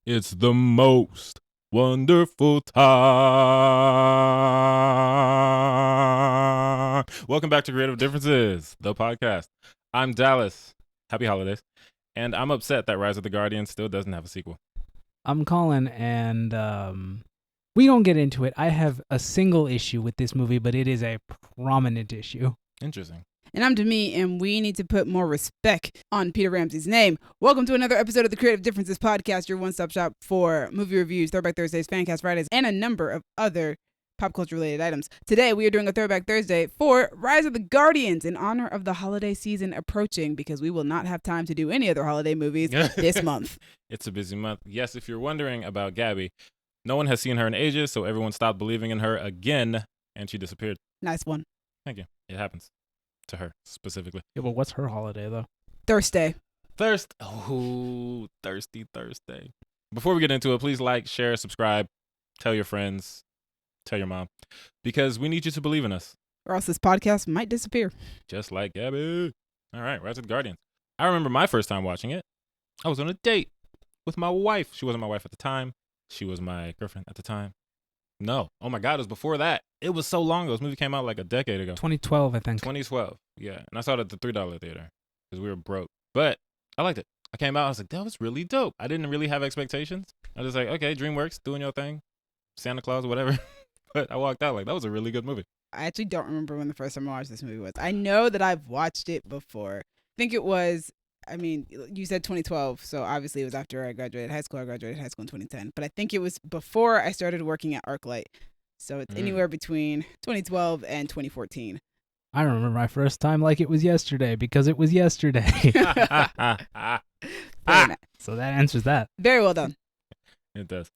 It's the most wonderful time. Welcome back to Creative Differences, the podcast. I'm Dallas. Happy holidays. And I'm upset that Rise of the Guardians still doesn't have a sequel. I'm Colin, and we don't get into it. I have a single issue with this movie, but it is a prominent issue. Interesting. And I'm Demi, and we need to put more respect on Peter Ramsey's name. Welcome to another episode of the Creative Differences podcast, your one-stop shop for movie reviews, Throwback Thursdays, Fancast Fridays, and a number of other pop culture-related items. Today, we are doing a Throwback Thursday for Rise of the Guardians in honor of the holiday season approaching, because we will not have time to do any other holiday movies this month. It's a busy month. Yes, if you're wondering about Gabby, no one has seen her in ages, so everyone stopped believing in her again, and she disappeared. Nice one. Thank you. It happens. To her, specifically. Yeah, but what's her holiday, though? Thursday. Oh, thirsty Thursday. Before we get into it, please like, share, subscribe, tell your friends, tell your mom, because we need you to believe in us. Or else this podcast might disappear. Just like Gabby. All right, Rise of the Guardians. I remember my first time watching it. I was on a date with my wife. She wasn't my wife at the time. She was my girlfriend at the time. No. Oh my God, it was before that. It was so long ago. This movie came out like a decade ago. 2012, I think. 2012, yeah. And I saw it at the $3 theater because we were broke. But I liked it. I came out, I was like, that was really dope. I didn't really have expectations. I was like, okay, DreamWorks, doing your thing. Santa Claus, whatever. But I walked out like, that was a really good movie. I actually don't remember when the first time I watched this movie was. I know that I've watched it before. I think it was, you said 2012, so obviously it was after I graduated high school. I graduated high school in 2010. But I think it was before I started working at ArcLight. So it's anywhere between 2012 and 2014. I remember my first time like it was yesterday, because it was yesterday. So that answers that. Very well done. It does.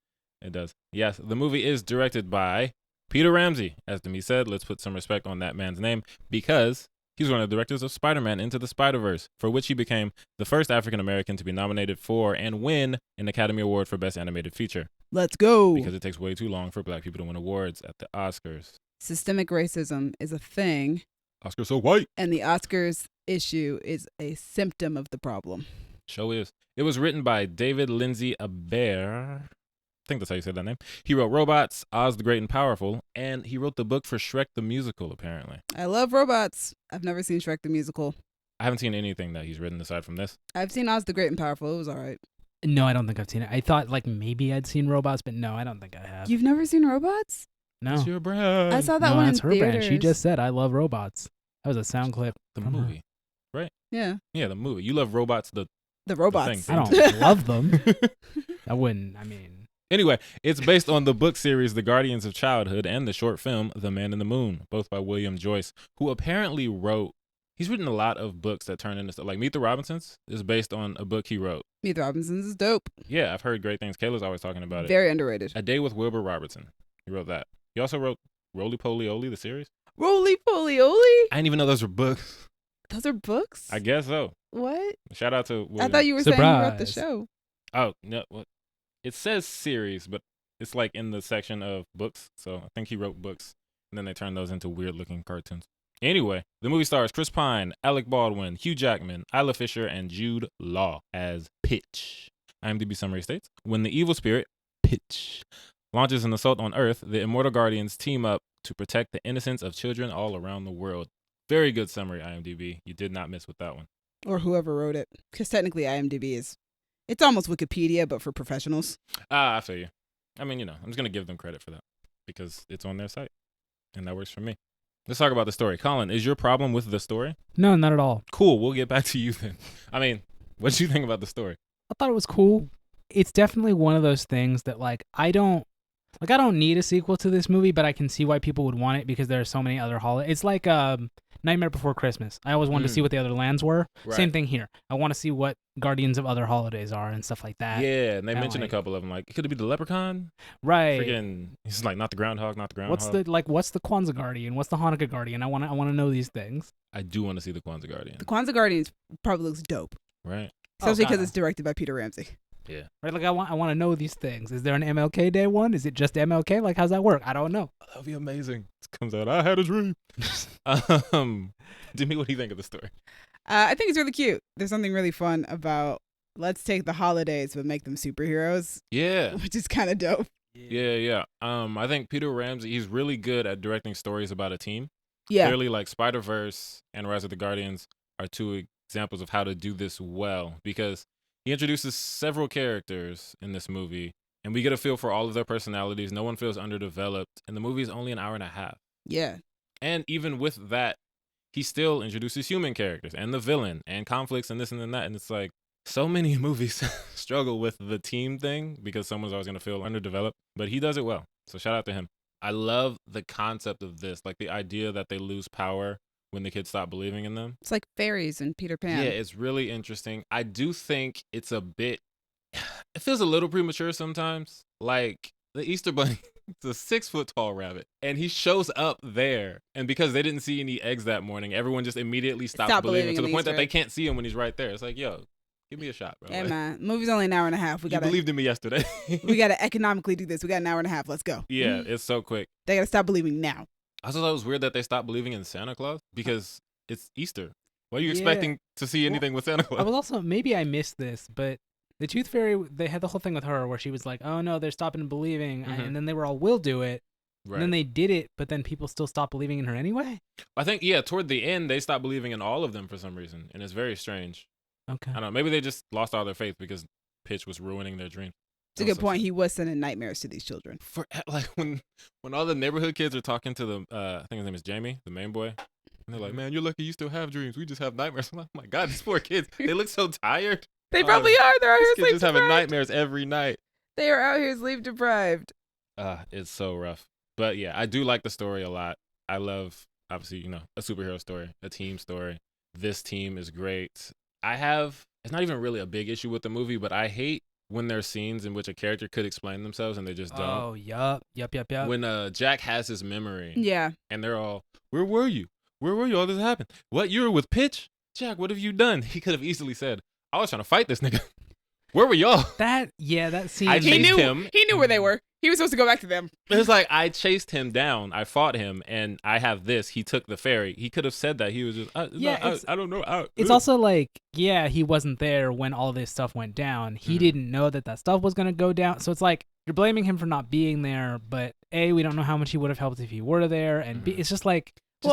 Yes, the movie is directed by Peter Ramsey. As Demi said, let's put some respect on that man's name, because he's one of the directors of Spider-Man Into the Spider-Verse, for which he became the first African-American to be nominated for and win an Academy Award for Best Animated Feature. Let's go. Because it takes way too long for black people to win awards at the Oscars. Systemic racism is a thing. Oscars so white. And the Oscars issue is a symptom of the problem. Show is. It was written by David Lindsay Abaire. I think that's how you say that name. He wrote Robots, Oz the Great and Powerful, and he wrote the book for Shrek the Musical, apparently. I love robots. I've never seen Shrek the Musical. I haven't seen anything that he's written aside from this. I've seen Oz the Great and Powerful. It was all right. No, I don't think I've seen it. I thought like maybe I'd seen Robots, but no, I don't think I have. You've never seen Robots? No. It's your brand. I saw that No, one that's in her theaters. brand. She just said, I love robots. That was a sound clip. The from her. movie, right? Yeah. Yeah, the movie. You love Robots, the robots. thing. I don't love them. I wouldn't. Anyway, it's based on the book series The Guardians of Childhood and the short film The Man in the Moon, both by William Joyce, who apparently he's written a lot of books that turn into stuff. Like Meet the Robinsons is based on a book he wrote. Meet the Robinsons is dope. Yeah, I've heard great things. Kayla's always talking about it. Very underrated. A Day with Wilbur Robertson. He wrote that. He also wrote Roly Poly Oly, the series. Roly Poly Oly? I didn't even know those were books. Those are books? I guess so. What? Shout out to William. I thought you were saying you wrote the show. Oh, no. What? It says series, but it's like in the section of books. So I think he wrote books, and then they turned those into weird-looking cartoons. Anyway, the movie stars Chris Pine, Alec Baldwin, Hugh Jackman, Isla Fisher, and Jude Law as Pitch. IMDb summary states, when the evil spirit, Pitch, launches an assault on Earth, the immortal guardians team up to protect the innocence of children all around the world. Very good summary, IMDb. You did not miss with that one. Or whoever wrote it. Because technically IMDb it's almost Wikipedia, but for professionals. I feel you. I mean, I'm just going to give them credit for that because it's on their site, and that works for me. Let's talk about the story. Colin, is your problem with the story? No, not at all. Cool. We'll get back to you then. I mean, what did you think about the story? I thought it was cool. It's definitely one of those things that I don't need a sequel to this movie, but I can see why people would want it because there are so many other holidays. It's like Nightmare Before Christmas. I always wanted to see what the other lands were. Right. Same thing here. I want to see what Guardians of other holidays are and stuff like that. Yeah, and they mentioned a couple of them. Like, could it be the Leprechaun? Right. Freaking, he's like, not the Groundhog. What's the Kwanzaa Guardian? What's the Hanukkah Guardian? I want to know these things. I do want to see the Kwanzaa Guardian. The Kwanzaa Guardian probably looks dope. Right. Especially because it's directed by Peter Ramsey. Yeah. Right. Like I want to know these things. Is there an MLK Day one? Is it just MLK? Like, how's that work? I don't know. That would be amazing. It comes out, I had a dream. Demi, what do you think of the story? I think it's really cute. There's something really fun about let's take the holidays but make them superheroes, Yeah. which is kind of dope. Yeah. I think Peter Ramsey, he's really good at directing stories about a team. Yeah. Clearly, like Spider-Verse and Rise of the Guardians are two examples of how to do this well, because he introduces several characters in this movie, and we get a feel for all of their personalities. No one feels underdeveloped, and the movie is only an hour and a half. Yeah. And even with that, he still introduces human characters and the villain and conflicts and this and then that. And it's like, so many movies struggle with the team thing because someone's always going to feel underdeveloped, but he does it well. So shout out to him. I love the concept of this, like the idea that they lose power when the kids stop believing in them. It's like fairies and Peter Pan. Yeah, it's really interesting. I do think it's a bit, it feels a little premature sometimes. Like the Easter Bunny, it's a 6 foot tall rabbit, and he shows up there. And because they didn't see any eggs that morning, everyone just immediately stopped believing to the point that they can't see him when he's right there. It's like, yo, give me a shot, bro. Yeah, like, man. Movie's only an hour and a half. You believed in me yesterday. We gotta economically do this. We got an hour and a half. Let's go. Yeah, it's so quick. They gotta stop believing now. I also thought it was weird that they stopped believing in Santa Claus because it's Easter. What are you expecting to see anything with Santa Claus? I was also, maybe I missed this, but the Tooth Fairy, they had the whole thing with her where she was like, oh no, they're stopping believing. And then they were all, we'll do it. Right. And then they did it, but then people still stopped believing in her anyway? I think, yeah, toward the end, they stopped believing in all of them for some reason. And it's very strange. Okay. I don't know. Maybe they just lost all their faith because Pitch was ruining their dream. It's a good point. He was sending nightmares to these children. For like when all the neighborhood kids are talking to the, I think his name is Jamie, the main boy. And they're like, man, you're lucky you still have dreams. We just have nightmares. I'm like, oh my God, these poor kids. They look so tired. They probably are. They're out here Kids sleep just having deprived. nightmares every night. They are out here sleep deprived. It's so rough. But yeah, I do like the story a lot. I love, obviously, a superhero story, a team story. This team is great. It's not even really a big issue with the movie, but I hate when there's scenes in which a character could explain themselves and they just don't. Oh, yup. When Jack has his memory. Yeah. And they're all, where were you? Where were you? All this happened. What? You were with Pitch? Jack, what have you done? He could have easily said, I was trying to fight this nigga. Where were y'all? That scene. I chased him. He knew where they were. He was supposed to go back to them. It was like, I chased him down. I fought him, and I have this. He took the ferry. He could have said that. He was just, I don't know. It's also like, yeah, he wasn't there when all this stuff went down. He didn't know that stuff was going to go down. So it's like, you're blaming him for not being there, but A, we don't know how much he would have helped if he were there, and B, it's just like,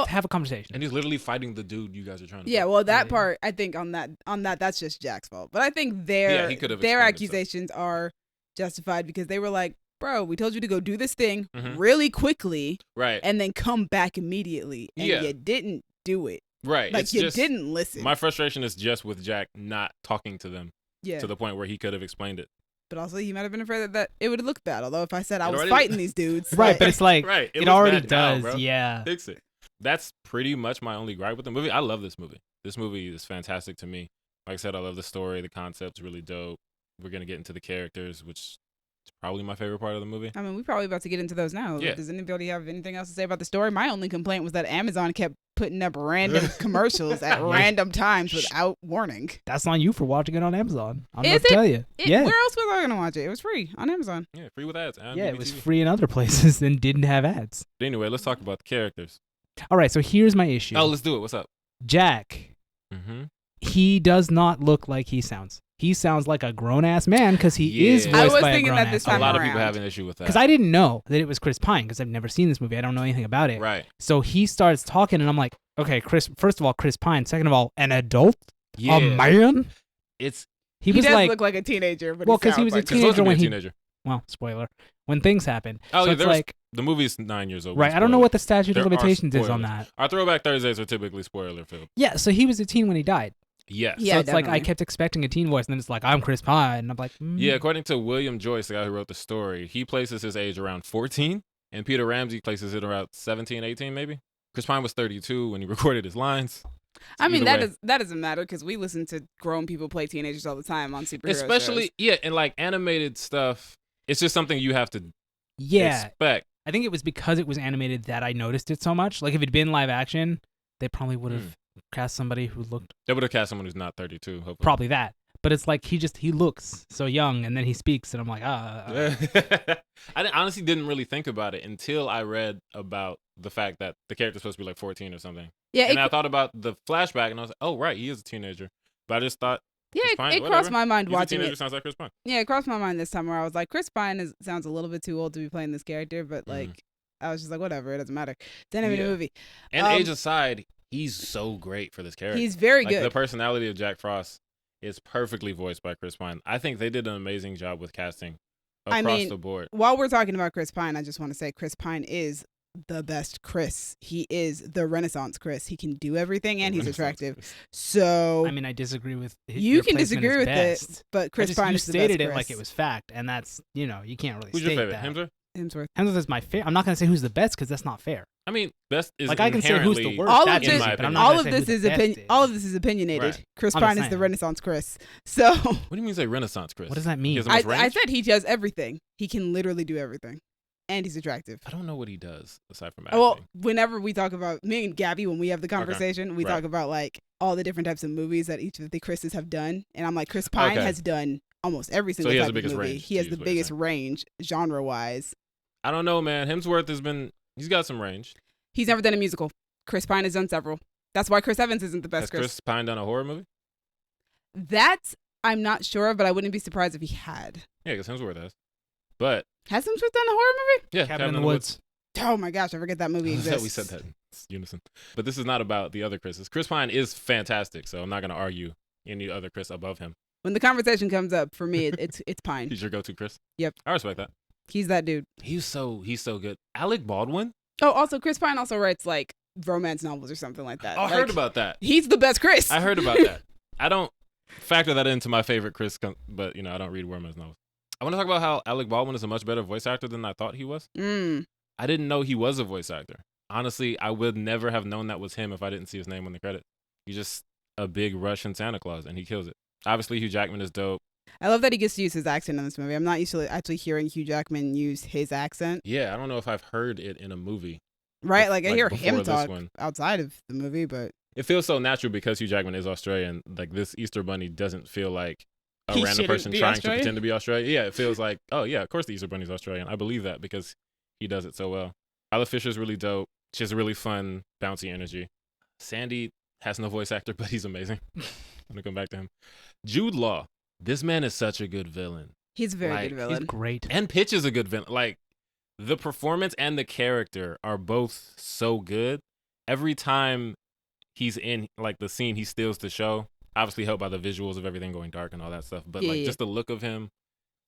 have a conversation. And he's literally fighting the dude you guys are trying to Yeah, fight. well, that part, I think on that, that's just Jack's fault. But I think their accusations are justified because they were like, bro, we told you to go do this thing really quickly, right, and then come back immediately, and you didn't do it. Right. Like, you didn't listen. My frustration is just with Jack not talking to them to the point where he could have explained it. But also, he might have been afraid that it would look bad. Although if I said I was fighting these dudes. Right, but it's like, it already does, now, yeah. Fix it. That's pretty much my only gripe with the movie. I love this movie. This movie is fantastic to me. Like I said, I love the story. The concept's really dope. We're going to get into the characters, which is probably my favorite part of the movie. I mean, we're probably about to get into those now. Yeah. Does anybody have anything else to say about the story? My only complaint was that Amazon kept putting up random commercials at random times without warning. That's on you for watching it on Amazon. I'm Is gonna tell you. Yeah. Where else was I going to watch it? It was free on Amazon. Yeah, free with ads. Yeah, it was free in other places and didn't have ads. But anyway, let's talk about the characters. All right, so here's my issue. Oh, let's do it. What's up? Jack. He does not look like he sounds. He sounds like a grown-ass man because he is voiced by a grown-ass man. that this time a lot of people have an issue with that. Because I didn't know that it was Chris Pine because I've never seen this movie. I don't know anything about it. Right. So he starts talking, and I'm like, okay, first of all, Chris Pine. Second of all, an adult? Yeah. A man? He was does like, look like a teenager. But well, because he was a teenager when teenager. Well, spoiler. When things happen. Oh, so yeah, it's like, the movie's 9 years old. Right. I don't know what the statute of limitations is on that. Our Throwback Thursdays are typically spoiler filled. Yeah, so he was a teen when he died. Yes. Yeah, so it's definitely. like I kept expecting a teen voice, and then it's like, I'm Chris Pine. And I'm like, Yeah, according to William Joyce, the guy who wrote the story, he places his age around 14, and Peter Ramsey places it around 17, 18 maybe. Chris Pine was 32 when he recorded his lines. I mean, that doesn't matter because we listen to grown people play teenagers all the time on superhero Especially, shows. yeah, and like animated stuff, it's just something you have to expect. I think it was because it was animated that I noticed it so much. Like, if it'd been live action, they probably would have cast somebody who looked... They would have cast someone who's not 32, hopefully. Probably that. But it's like he looks so young, and then he speaks, and I'm like, I honestly didn't really think about it until I read about the fact that the character's supposed to be like 14 or something. Yeah, and I thought about the flashback, and I was like, oh, right, he is a teenager. But I just thought, Yeah, Chris Pine, it whatever. crossed my mind He's a watching teenager, it. sounds like Chris Pine. Yeah, it crossed my mind this time where I was like, Chris Pine sounds a little bit too old to be playing this character, but like, I was just like, whatever, it doesn't matter. It's an animated movie. And age aside, he's so great for this character. He's very like, good. The personality of Jack Frost is perfectly voiced by Chris Pine. I think they did an amazing job with casting across the board. While we're talking about Chris Pine, I just want to say Chris Pine is the best Chris. He is the Renaissance Chris. He can do everything, and he's attractive. So I mean, I disagree with you can disagree with best. it, but Chris Pine is the best. You stated it Chris. like it was fact, and that's you can't really. Who's state your favorite? that. Hemsworth? Hemsworth is my favorite. I'm not gonna say who's the best because that's not fair. I mean, best is like I can say who's the worst. All that's of easy, this, but I'm not all gonna of say this who is the best opinion. All of this is opinionated. Right. Chris I'm Pine just is the saying. Renaissance Chris. So What do you mean say Renaissance Chris? What does that mean? He has the most range? I said he does everything. He can literally do everything, and he's attractive. I don't know what he does aside from acting. Well, whenever we talk about me and Gabby, when we have the conversation, we Right. talk about like all the different types of movies that each of the Chris's have done, and I'm like, Chris Pine has done almost every single he has type the of biggest movie. range, He has is the what you're biggest saying. range genre wise. I don't know, man. Hemsworth he's got some range. He's never done a musical. Chris Pine has done several. That's why Chris Evans isn't the best Has Chris Pine done a horror movie? That I'm not sure, but I wouldn't be surprised if he had. Yeah, because Hemsworth has. But Has Hemsworth done a horror movie? yeah, Cabin in the Woods. Oh my gosh, I forget that movie exists. we said that in unison. But this is not about the other Chris's. Chris Pine is fantastic, so I'm not going to argue any other Chris above him. When the conversation comes up, for me, it's Pine. He's your go-to Chris? Yep. I respect that. He's that dude. He's so good. Alec Baldwin? Oh, also, Chris Pine also writes like romance novels or something like that. Oh, I heard about that. He's the best Chris. I heard about that. I don't factor that into my favorite Chris, but I don't read romance novels. I want to talk about how Alec Baldwin is a much better voice actor than I thought he was. I didn't know he was a voice actor. Honestly, I would never have known that was him if I didn't see his name on the credit. He's just a big Russian Santa Claus, and he kills it. Obviously, Hugh Jackman is dope. I love that he gets to use his accent in this movie. I'm not used to actually hearing Hugh Jackman use his accent. Yeah, I don't know if I've heard it in a movie. Right? Like I hear before him this talk one. outside of the movie, but It feels so natural because Hugh Jackman is Australian. Like, this Easter Bunny doesn't feel like a He random shouldn't person be trying Australian? to pretend to be Australian. Yeah, it feels like, oh, yeah, of course the Easter Bunny's Australian. I believe that because he does it so well. Isla Fisher's really dope. She has a really fun, bouncy energy. Sandy has no voice actor, but he's amazing. I'm going to come back to him. Jude Law. This man is such a good villain. he's a very Like, good villain. He's great. And Pitch is a good villain. Like, the performance and the character are both so good. Every time he's in, like, the scene, he steals the show. Obviously helped by the visuals of everything going dark and all that stuff. But, just the look of him,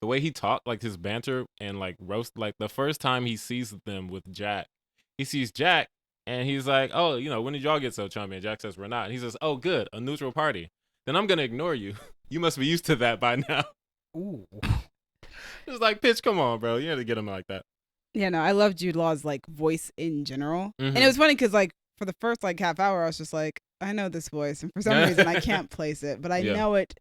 the way he talked, like, his banter and, like, roast. Like, the first time he sees them with Jack, he sees Jack, and he's like, oh, when did y'all get so chummy? And Jack says, we're not. And he says, oh, good, a neutral party. Then I'm going to ignore you. You must be used to that by now. Ooh. It's like, Pitch, come on, bro. You had to get him like that. Yeah, no, I love Jude Law's like voice in general. Mhm. And it was funny because like for the first like half hour, I was just like, I know this voice, and for some reason I can't place it, but I Yeah. know it,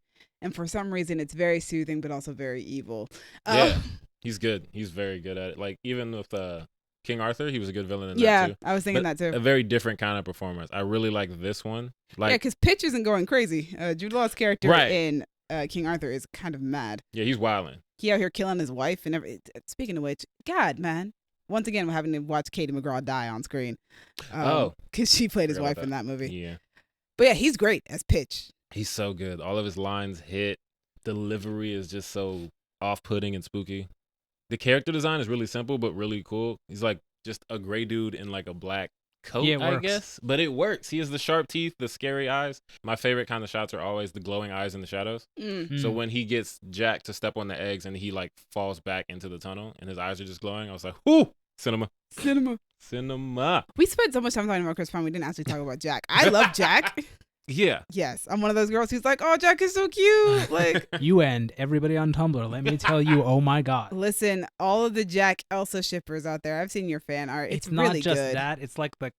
and for some reason it's very soothing, but also very evil. Yeah, he's good. He's very good at it. Like, even with King Arthur, he was a good villain in that yeah, too. I was thinking But that too. A very different kind of performance. I really like this one. Yeah, Like, because Pitch isn't going crazy. Jude Law's character Right. in King Arthur is kind of mad. yeah, he's wilding. He out here killing his wife and everything. Speaking of which, God, man. Once again, we're having to watch Katie McGraw die on screen. Because she played his Forgot about wife in that movie. Yeah, But yeah, he's great as Pitch. he's so good. All of his lines hit. Delivery is just so off-putting and spooky. The character design is really simple but really cool. He's like just a gray dude in like a black coat, Yeah, it I works. guess. But it works. He has the sharp teeth, the scary eyes. My favorite kind of shots are always the glowing eyes in the shadows. So when he gets Jack to step on the eggs and he like falls back into the tunnel and his eyes are just glowing, I was like, whoo, cinema. Cinema. We spent so much time talking about Chris Pine, we didn't actually talk about Jack. I love Jack. Yeah. Yes, I'm one of those girls who's like, oh, Jack is so cute. Like, You and everybody on Tumblr, let me tell you, oh my God. listen, all of the Jack Elsa shippers out there, I've seen your fan art. It's not really just good. that. It's like what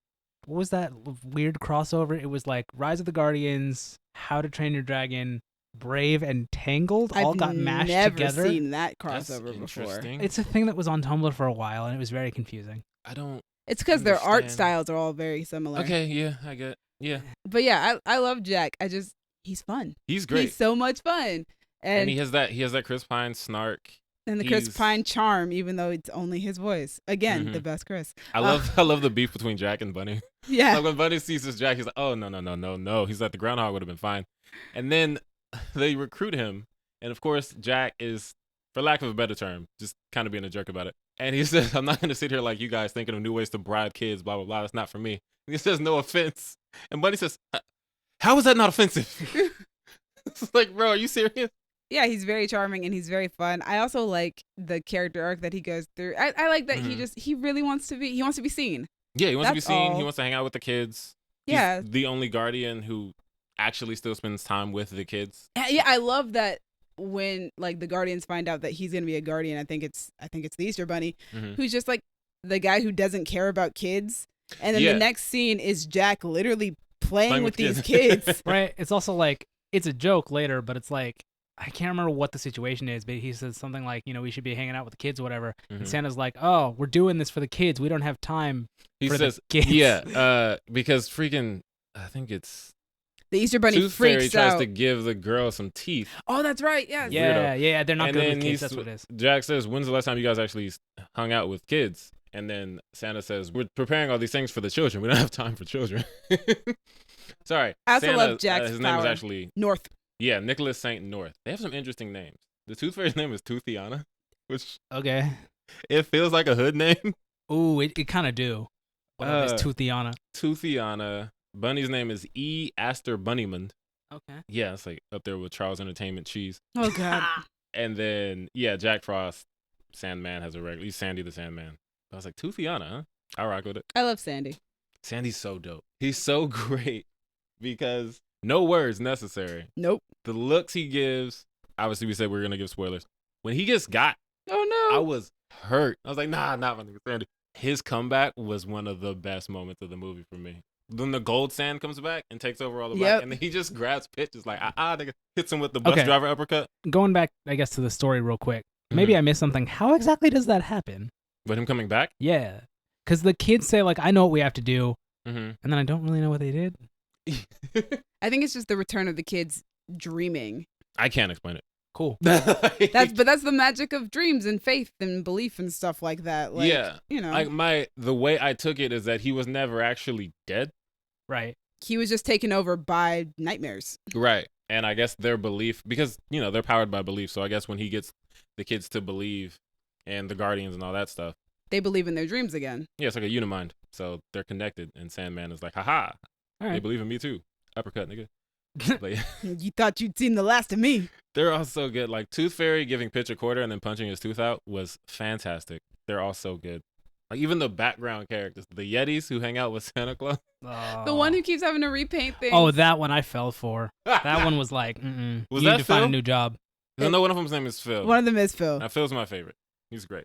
was that weird crossover? It was like Rise of the Guardians, How to Train Your Dragon, Brave, and Tangled all got mashed together. I've never seen that That's crossover before. interesting. It's a thing that was on Tumblr for a while, and it was very confusing. I don't. It's because their art Understand. styles are all very similar. Okay, yeah, I get. Yeah, But yeah, I love Jack. He's fun. he's great. He's so much fun. And he has that Chris Pine snark. And the Chris he's- Pine charm, even though it's only his voice. Again, Mhm. the best Chris. I love the beef between Jack and Bunny. Yeah. Like when Bunny sees this Jack, he's like, oh no. He's like, the groundhog would have been fine. And then they recruit him, and of course Jack is, for lack of a better term, just kind of being a jerk about it. And he says, "I'm not going to sit here like you guys thinking of new ways to bribe kids. Blah blah blah. That's not for me." And he says, "No offense," and Bunny says, "How is that not offensive?" It's like, bro, are you serious? Yeah, he's very charming and he's very fun. I also like the character arc that he goes through. I like that he really wants to be seen. Yeah, he wants to be That's seen. all. He wants to hang out with the kids. Yeah. He's the only guardian who actually still spends time with the kids. Yeah, I love that when like the Guardians find out that he's gonna be a guardian. I think it's the Easter Bunny, who's just like the guy who doesn't care about kids. And then the next scene is Jack literally playing with these kids. Right. It's also like it's a joke later, but it's like I can't remember what the situation is, but he says something like, we should be hanging out with the kids or whatever. And Santa's like, "Oh, we're doing this for the kids. We don't have time for the kids." Yeah, because freaking, I think it's the Easter Bunny Tooth Fairy freaks tries out. to give the girl some teeth. Oh, that's right. Yeah. Yeah. They're not And good then with kids. That's what it is. Jack says, "When's the last time you guys actually hung out with kids?" And then Santa says, "We're preparing all these things for the children. We don't have time for children." Sorry. I also Santa, love Jack's his name is power. actually North. Yeah, Nicholas Saint North. They have some interesting names. The Tooth Fairy's name is Toothiana, which Okay. it feels like a hood name. Ooh, it kind of do. But it's Toothiana. Toothiana. Bunny's name is E. Astor Bunnymund. Okay. Yeah, it's like up there with Charles Entertainment Cheese. Oh God. And then Jack Frost, Sandman has a regular. He's Sandy the Sandman. I was like, Toothiana, huh? I rock with it. I love Sandy. Sandy's so dope. He's so great because no words necessary. Nope. The looks he gives. Obviously, we said we were gonna give spoilers. When he gets got, Oh no. I was hurt. I was like, nah, not my nigga Sandy. His comeback was one of the best moments of the movie for me. Then the gold sand comes back and takes over all the black, and then he just grabs pitches like, nigga, hits him with the bus driver uppercut. Going back, I guess, to the story real quick. Maybe I missed something. How exactly does that happen? With him coming back? Yeah. Because the kids say, like, "I know what we have to do." Mm-hmm. And then I don't really know what they did. I think it's just the return of the kids dreaming. I can't explain it. Cool. That's the magic of dreams and faith and belief and stuff like that. Like, yeah. Like the way I took it is that he was never actually dead. Right. He was just taken over by nightmares. Right. And I guess their belief, because, they're powered by belief. So I guess when he gets the kids to believe and the Guardians and all that stuff, they believe in their dreams again. Yeah, it's like a unimind. So they're connected. And Sandman is like, haha, they believe in me too. Uppercut, nigga. But, You thought you'd seen the last of me. They're all so good. Like Tooth Fairy giving Pitch a quarter and then punching his tooth out was fantastic. They're all so good. Like even the background characters, the Yetis who hang out with Santa Claus. The one who keeps having to repaint things. Oh, that one I fell for. That one was like, Was you that need to find Phil? a new job. No, one of them's name is Phil. One of them is Phil. Now, Phil's my favorite. He's great.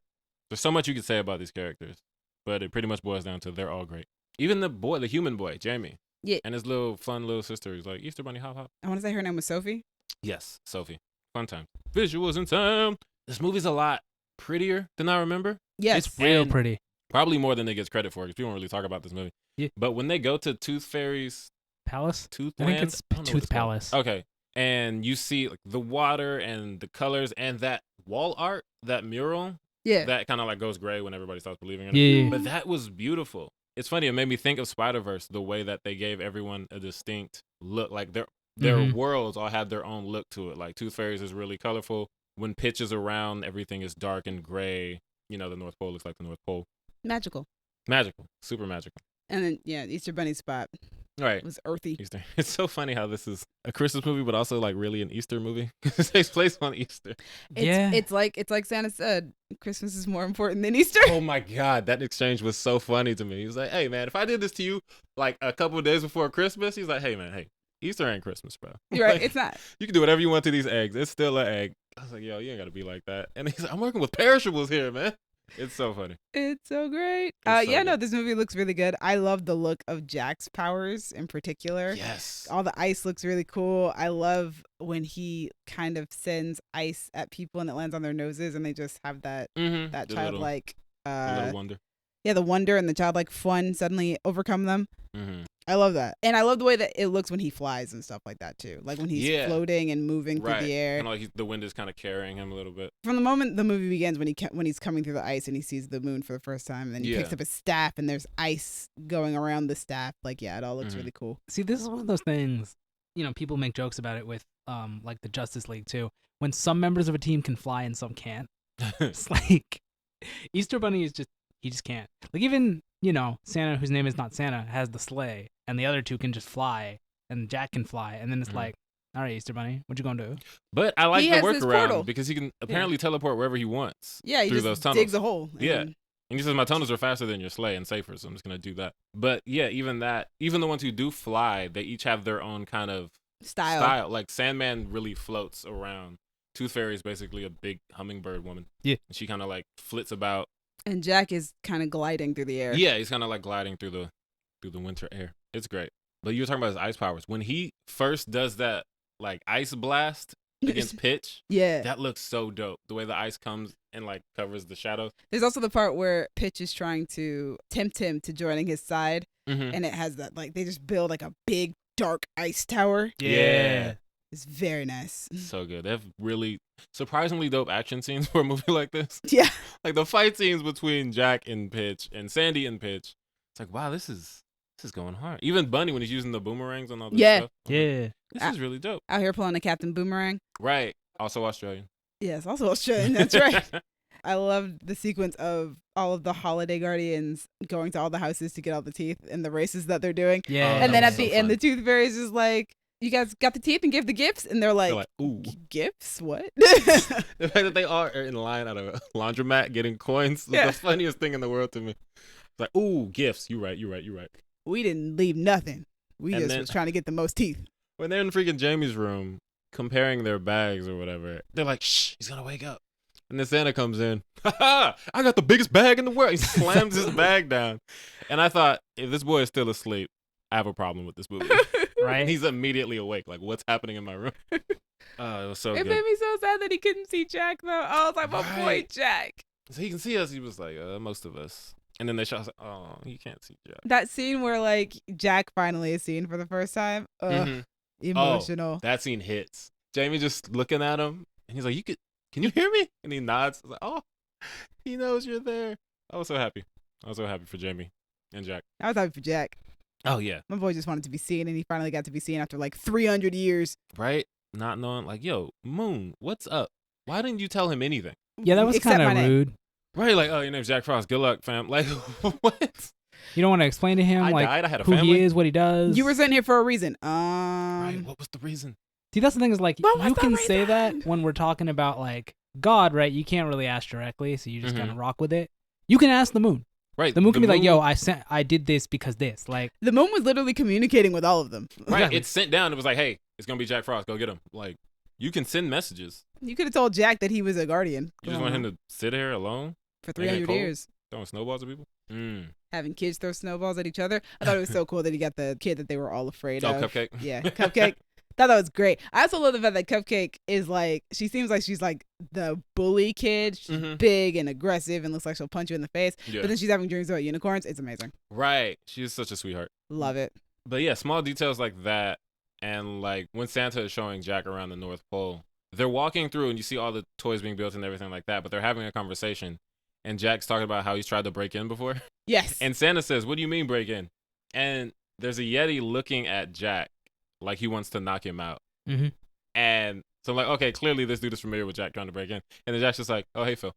There's so much you could say about these characters, but it pretty much boils down to they're all great. Even the human boy, Jamie. Yeah. And his fun little sister is like, Easter Bunny, hop, hop. I want to say her name was Sophie. Yes, Sophie. Fun time. Visuals in sound. This movie's a lot prettier than I remember. Yes. It's real pretty. Probably more than it gets credit for because people don't really talk about this movie. Yeah. But when they go to Tooth Fairy's Palace? Tooth I think Land, it's I don't know what Tooth it's called. Palace. Okay. And you see like the water and the colors and that wall art, that mural. Yeah. That kind of like goes gray when everybody starts believing in it. Yeah. But that was beautiful. It's funny. It made me think of Spider-Verse, the way that they gave everyone a distinct look. Like their worlds all had their own look to it. Like Tooth Fairy's is really colorful. When Pitch is around, everything is dark and gray. The North Pole looks like the North Pole. Magical. Magical. Super magical. And then, Easter Bunny's spot Right. was earthy. Easter. It's so funny how this is a Christmas movie, but also like really an Easter movie. It takes place on Easter. It's like Santa said, Christmas is more important than Easter. Oh my God, that exchange was so funny to me. He was like, "Hey man, if I did this to you like a couple of days before Christmas," he's like, "Hey man, hey, Easter ain't Christmas, bro. You're right. Like, It's not. You can do whatever you want to these eggs. It's still an egg." I was like, "Yo, you ain't gotta be like that." And he's like, "I'm working with perishables here, man." It's so funny. It's so great. It's so good. This movie looks really good. I love the look of Jack's powers in particular. Yes. All the ice looks really cool. I love when he kind of sends ice at people and it lands on their noses and they just have that The childlike little wonder. Yeah, the wonder and the childlike fun suddenly overcome them. Mm-hmm. I love that. And I love the way that it looks when he flies and stuff like that too. Like when he's floating and moving through the air. And like the wind is kind of carrying him a little bit. From the moment the movie begins, when he's coming through the ice and he sees the moon for the first time, and then he picks up his staff and there's ice going around the staff. Like, it all looks really cool. See, this is one of those things, people make jokes about it with like the Justice League too. When some members of a team can fly and some can't. It's like Easter Bunny is he just can't. Like even, Santa, whose name is not Santa, has the sleigh, and the other two can just fly, and Jack can fly, and then it's like, all right, Easter Bunny, what you gonna do? But I like He the has his portal. workaround because he can apparently teleport wherever he wants. Yeah, he through just those tunnels. digs a hole. Yeah. and- And he says my tunnels are faster than your sleigh and safer, so I'm just gonna do that. But yeah, even the ones who do fly, they each have their own kind of Style. Like Sandman really floats around. Tooth Fairy is basically a big hummingbird woman. Yeah. And she kind of like flits about. And Jack is kind of gliding through the air. Yeah, he's kind of like gliding through the winter air. It's great. But you were talking about his ice powers. When he first does that like ice blast against Pitch, Yeah. that looks so dope. The way the ice comes and like covers the shadows. There's also the part where Pitch is trying to tempt him to joining his side, Mm-hmm. and it has that like they just build like a big dark ice tower. Yeah. It's very nice. So good. They have really surprisingly dope action scenes for a movie like this. Yeah. Like the fight scenes between Jack and Pitch and Sandy and Pitch. It's like, wow, this is going hard. Even Bunny when he's using the boomerangs and all this Yeah. stuff. I'm like, Yeah. this is really dope. Out here pulling a Captain Boomerang. Right. Also Australian. Yes, also Australian. That's right. I love the sequence of all of the holiday guardians going to all the houses to get all the teeth and the races that they're doing. Yeah. Oh, And then that at was the so end, fun. the Tooth Fairy is just like, you guys got the teeth and give the gifts? And they're like, They're like, ooh. Gifts? What? The fact that they all are in line at a laundromat getting coins is Yeah. the funniest thing in the world to me. It's like, ooh, gifts. You right. We didn't leave nothing. We And just then- was trying to get the most teeth. When they're in freaking Jamie's room comparing their bags or whatever, they're like, shh, he's gonna wake up. And then Santa comes in. Ha ha! I got the biggest bag in the world. He slams his bag down. And I thought, if this boy is still asleep, I have a problem with this movie. And Right? he's immediately awake. Like, what's happening in my room? Oh, it was so It good. made me so sad that he couldn't see Jack, though. I was like, my boy, Right. Jack. So he can see us. He was like, most of us. And then they shot. I was like, oh, you can't see Jack. That scene where, like, Jack finally is seen for the first time. Mhm. Emotional. That scene hits. Jamie just looking at him, and he's like, can you hear me? And he nods. I was like, oh, he knows you're there. I was so happy. I was so happy for Jamie and Jack. I was happy for Jack. Oh, yeah. My boy just wanted to be seen, and he finally got to be seen after, like, 300 years. Right? Not knowing, like, yo, Moon, what's up? Why didn't you tell him anything? Yeah, that was Except kind my of name. rude. Right? Like, oh, your name's Jack Frost. Good luck, fam. Like, what? You don't want to explain to him I like died. I had a who family. he is, what he does. You were sent here for a reason. Right. What was the reason? See, that's the thing is like What was you the can say reason? that when we're talking about like God, right? You can't really ask directly, so you just Mhm. kind of rock with it. You can ask the moon. Right. The moon can be like, "Yo, I did this because this." Like, The moon was literally communicating with all of them. Right. Exactly. It's sent down. It was like, hey, it's going to be Jack Frost. Go get him. Like, you can send messages. You could have told Jack that he was a guardian. You just want him to sit here alone, for Ain't it 300 cold? years. throwing snowballs at people? Having kids throw snowballs at each other. I thought it was so cool that he got the kid that they were all afraid Oh, of. Cupcake. Yeah, Cupcake. Thought that was great. I also love the fact that Cupcake is like, she seems like she's like the bully kid. She's Mhm. big and aggressive and looks like she'll punch you in the face. Yeah. But then she's having dreams about unicorns. It's amazing. Right. She's such a sweetheart. Love it. But yeah, small details like that. And like when Santa is showing Jack around the North Pole, they're walking through and you see all the toys being built and everything like that, but they're having a conversation. And Jack's talking about how he's tried to break in before. Yes. And Santa says, what do you mean break in? And there's a Yeti looking at Jack like he wants to knock him out. Mhm. And so I'm like, okay, clearly this dude is familiar with Jack trying to break in. And then Jack's just like, oh, hey, Phil.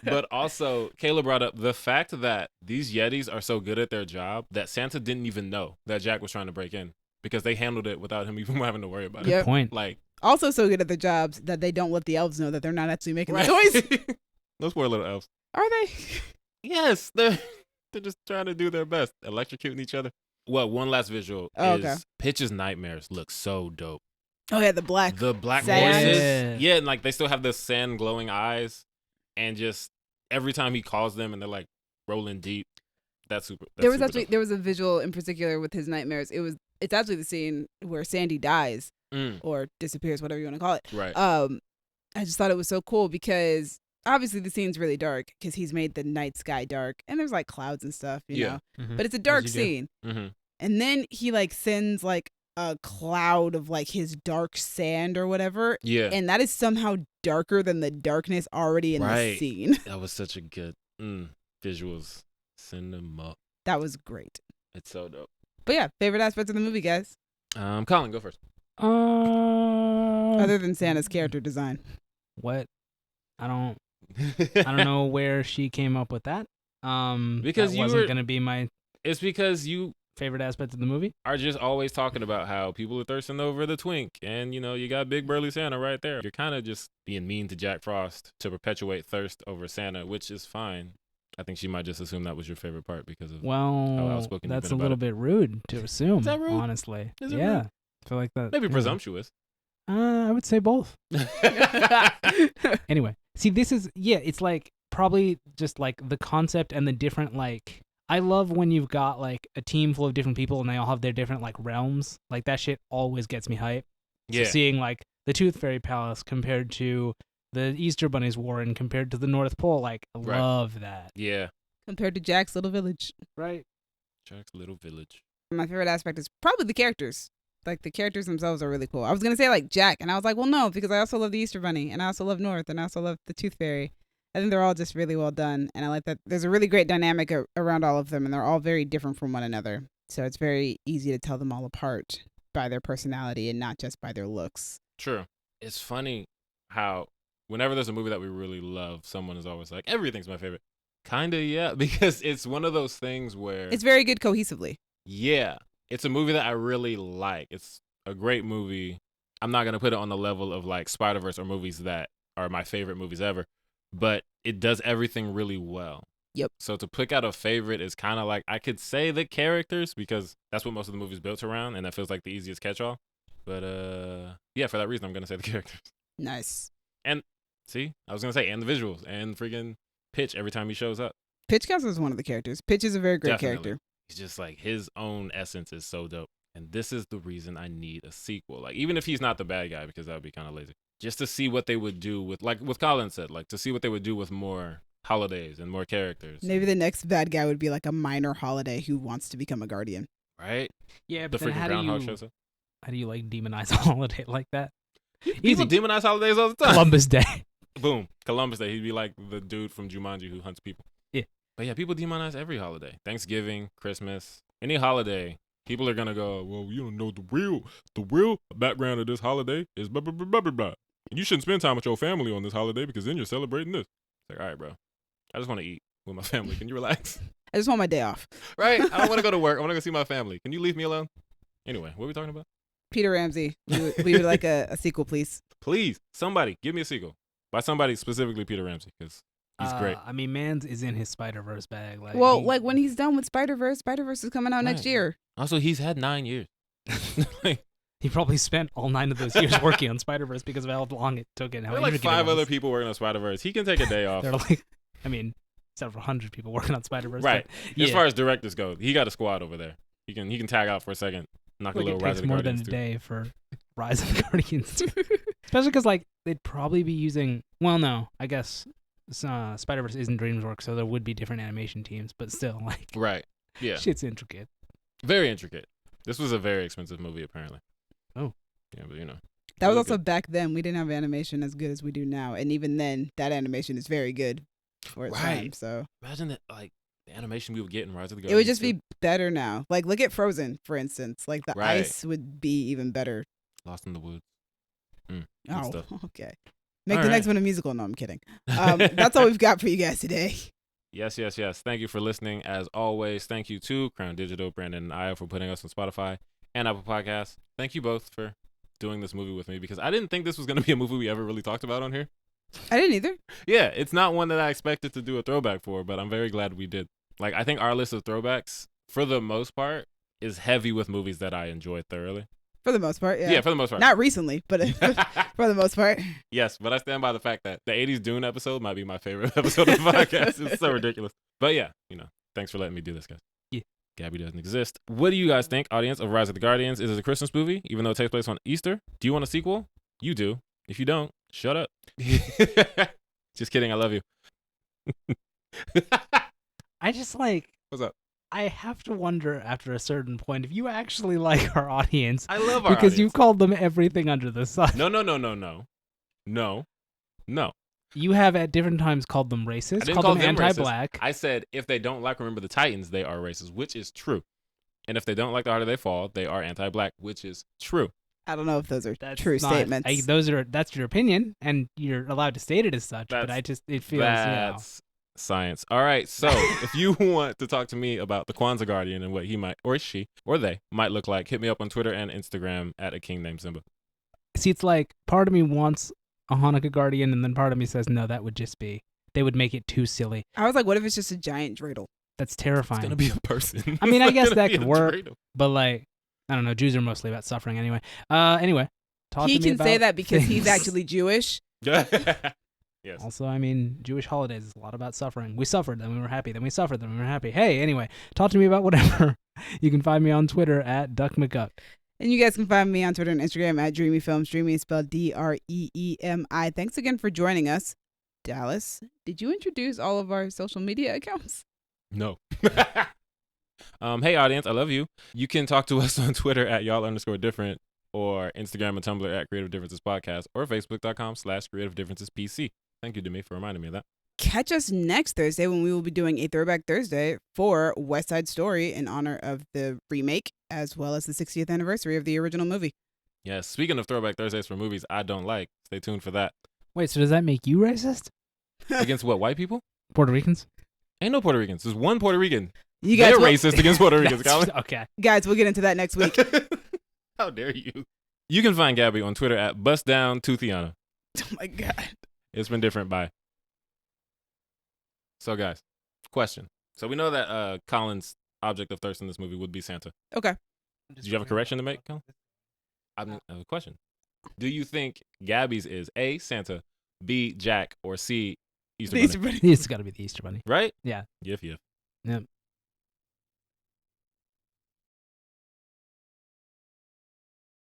But also, Kayla brought up the fact that these Yetis are so good at their job that Santa didn't even know that Jack was trying to break in because they handled it without him even having to worry about Good Yep. it. point. Like, Also so good at their jobs that they don't let the elves know that they're not actually making right. the toys. Those poor little elves. Are they? Yes, they're just trying to do their best, electrocuting each other. Well, one last visual Oh, is okay. Pitch's nightmares look so dope. Oh yeah, the black. The black Sand. voices, Yeah. yeah, and like they still have the sand glowing eyes, and just every time he calls them, and they're like rolling deep. That's super. That's There was super actually dope. there was a visual in particular with his nightmares. It's actually the scene where Sandy dies or disappears, whatever you want to call it. Right. I just thought it was so cool because obviously the scene's really dark because he's made the night sky dark and there's like clouds and stuff, you know. Mhm. But it's a dark you do. scene. Mm-hmm. And then he like sends like a cloud of like his dark sand or whatever. Yeah. And that is somehow darker than the darkness already in the Right. scene. That was such a good visuals. Send them up. That was great. It's so dope. But yeah, favorite aspects of the movie, guys. Colin, go first. Other than Santa's character design. What? I don't know where she came up with that. Because that you wasn't were- gonna be my It's because you favorite aspect of the movie. are just always talking about how people are thirsting over the twink, and you got Big Burly Santa right there. You're kind of just being mean to Jack Frost to perpetuate thirst over Santa, which is fine. I think she might just assume that was your favorite part because of Well, outspoken you've that's been a about little it. bit rude to assume. Is that rude? Honestly, Is it yeah. rude? I feel like that. Maybe yeah. presumptuous. I would say both. Anyway, see, this is it's like probably just like the concept and the different like. I love when you've got like a team full of different people and they all have their different like realms. Like that shit always gets me hype. Yeah. So seeing like the Tooth Fairy Palace compared to the Easter Bunny's Warren compared to the North Pole, like I Right. love that. Yeah. Compared to Jack's little village. Right. Jack's little village. My favorite aspect is probably the characters. Like the characters themselves are really cool. I was gonna say like Jack, and I was like, well, no, because I also love the Easter Bunny, and I also love North, and I also love the Tooth Fairy. I think they're all just really well done, and I like that there's a really great dynamic around all of them, and they're all very different from one another. So it's very easy to tell them all apart by their personality and not just by their looks. True. It's funny how whenever there's a movie that we really love, someone is always like, everything's my favorite. Kinda, yeah, because it's one of those things where It's very good cohesively. yeah, it's a movie that I really like. It's a great movie. I'm not gonna put it on the level of like Spider-Verse or movies that are my favorite movies ever, but it does everything really well. Yep. So to pick out a favorite is kind of like, I could say the characters because that's what most of the movie's built around, and that feels like the easiest catch-all. But yeah, for that reason, I'm gonna say the characters. Nice. See, I was gonna say, and the visuals and freaking Pitch every time he shows up. Pitch counts as one of the characters. Pitch is a very great Definitely. character. He's just like, his own essence is so dope. And this is the reason I need a sequel. Like, even if he's not the bad guy, because that would be kind of lazy. Just to see what they would do with, like what Colin said, like to see what they would do with more holidays and more characters. Maybe the next bad guy would be like a minor holiday who wants to become a guardian. Right? Yeah, The but then freaking how groundhog do you shows up. how do you like demonize a holiday like that? People demonize holidays all the time. Columbus Day. Boom. Columbus Day. He'd be like the dude from Jumanji who hunts people. Yeah. But yeah, people demonize every holiday. Thanksgiving, Christmas, any holiday. People are gonna go, well, you don't know the real background of this holiday is blah blah blah blah blah blah. And you shouldn't spend time with your family on this holiday because then you're celebrating this. It's like, all right, bro. I just want to eat with my family. Can you relax? I just want my day off. Right? I don't want to go to work. I want to go see my family. Can you leave me alone? Anyway, what are we talking about? Peter Ramsey. We would like a sequel, please. Please, somebody, give me a sequel. By somebody specifically Peter Ramsey, because he's great. I mean, Mans is in his Spider-Verse bag. Like, Well, he- like when he's done with Spider-Verse is coming out next Right. year. Also, he's had 9 years. Like, he probably spent all 9 of those years working on Spider-Verse because of how long it took and how there are like intricate it 5 was. other people working on Spider-Verse. He can take a day off. There are like, I mean, several hundred people working on Spider-Verse. Right. But yeah, As far as directors go, he got a squad over there. He can tag out for a second, knock like a little it Rise takes of the more than Guardians a too. day for Rise of the Guardians. Especially because like they'd probably be using. Well, no, I guess Spider-Verse isn't DreamWorks, so there would be different animation teams, but still, like, Right. Yeah. shit's intricate. Very intricate. This was a very expensive movie, apparently. Oh. Yeah, but you know. That was Really also good. back then. We didn't have animation as good as we do now, and even then, that animation is very good for its time. Right. So Imagine that, like, the animation we would get in Rise of the Guardians. it would just too. be better now. Like look at Frozen, for instance. Like the Right. ice would be even better. Lost in the Woods. Good Oh, stuff. okay. Make All the next right. one a musical. No, I'm kidding. That's all we've got for you guys today. Yes, yes, yes. Thank you for listening. As always, thank you to Crown Digital, Brandon, and Aya for putting us on Spotify and Apple Podcasts. Thank you both for doing this movie with me because I didn't think this was going to be a movie we ever really talked about on here. I didn't either. Yeah, it's not one that I expected to do a throwback for, but I'm very glad we did. Like, I think our list of throwbacks, for the most part, is heavy with movies that I enjoy thoroughly. For the most part, yeah. Yeah, for the most part. Not recently, but for the most part. Yes, but I stand by the fact that the 80s Dune episode might be my favorite episode of the podcast. It's so ridiculous. But yeah, thanks for letting me do this, guys. Yeah. Gabby doesn't exist. What do you guys think, audience, of Rise of the Guardians? Is it a Christmas movie, even though it takes place on Easter? Do you want a sequel? You do. If you don't, shut up. Just kidding. I love you. I just like. What's up? I have to wonder after a certain point if you actually like our audience I love our because you audience. called them everything under the sun. No. You have at different times called them I racist, didn't called call them them racist. anti-black. I said if they don't like Remember the Titans, they are racist, which is true. And if they don't like The Harder They Fall, they are anti-black, which is true. I don't know if those are That's true not- statements. That's your opinion, and you're allowed to state it as such. But it feels, That's science. All right. So if you want to talk to me about the Kwanzaa Guardian and what he might, or she, or they might look like, hit me up on Twitter and Instagram at a king named Simba. See, it's like part of me wants a Hanukkah guardian, and then part of me says, no, that would just be, they would make it too silly. I was like, what if it's just a giant dreidel? That's terrifying. It's gonna be a person. I mean, I It's guess gonna that be could a work. dreidel. But like, I don't know. Jews are mostly about suffering anyway. Anyway, talk He to me can say about that because he's things. actually Jewish. Yes. Also, I mean, Jewish holidays is a lot about suffering. We suffered, then we were happy. Then we suffered, then we were happy. Hey, anyway, talk to me about whatever. You can find me on Twitter at DuckMcGuck. And you guys can find me on Twitter and Instagram at Dreamy Films. Dreamy is spelled DREEMI. Thanks again for joining us. Dallas, did you introduce all of our social media accounts? No. Hey, audience, I love you. You can talk to us on Twitter at y'all_different or Instagram and Tumblr at Creative Differences Podcast or Facebook.com/Creative Differences PC. Thank you, Demi, for reminding me of that. Catch us next Thursday when we will be doing a Throwback Thursday for West Side Story in honor of the remake as well as the 60th anniversary of the original movie. Yes, speaking of Throwback Thursdays for movies I don't like, stay tuned for that. Wait, so does that make you racist? Against what, white people? Puerto Ricans? Ain't no Puerto Ricans. There's one Puerto Rican. You guys They're will, racist against Puerto Ricans, Colin. Okay. guys, we'll get into that next week. How dare you? You can find Gabby on Twitter at BustDownToothiana. Oh my God. It's been different. Bye. So, guys, question. So we know that Colin's object of thirst in this movie would be Santa. Okay. Did you have a correction to make, Colin? I have a question. Do you think Gabby's is A, Santa, B, Jack, or C, Easter Bunny? Bunny. It's got to be the Easter Bunny. Right? Yeah. Yif. Yep.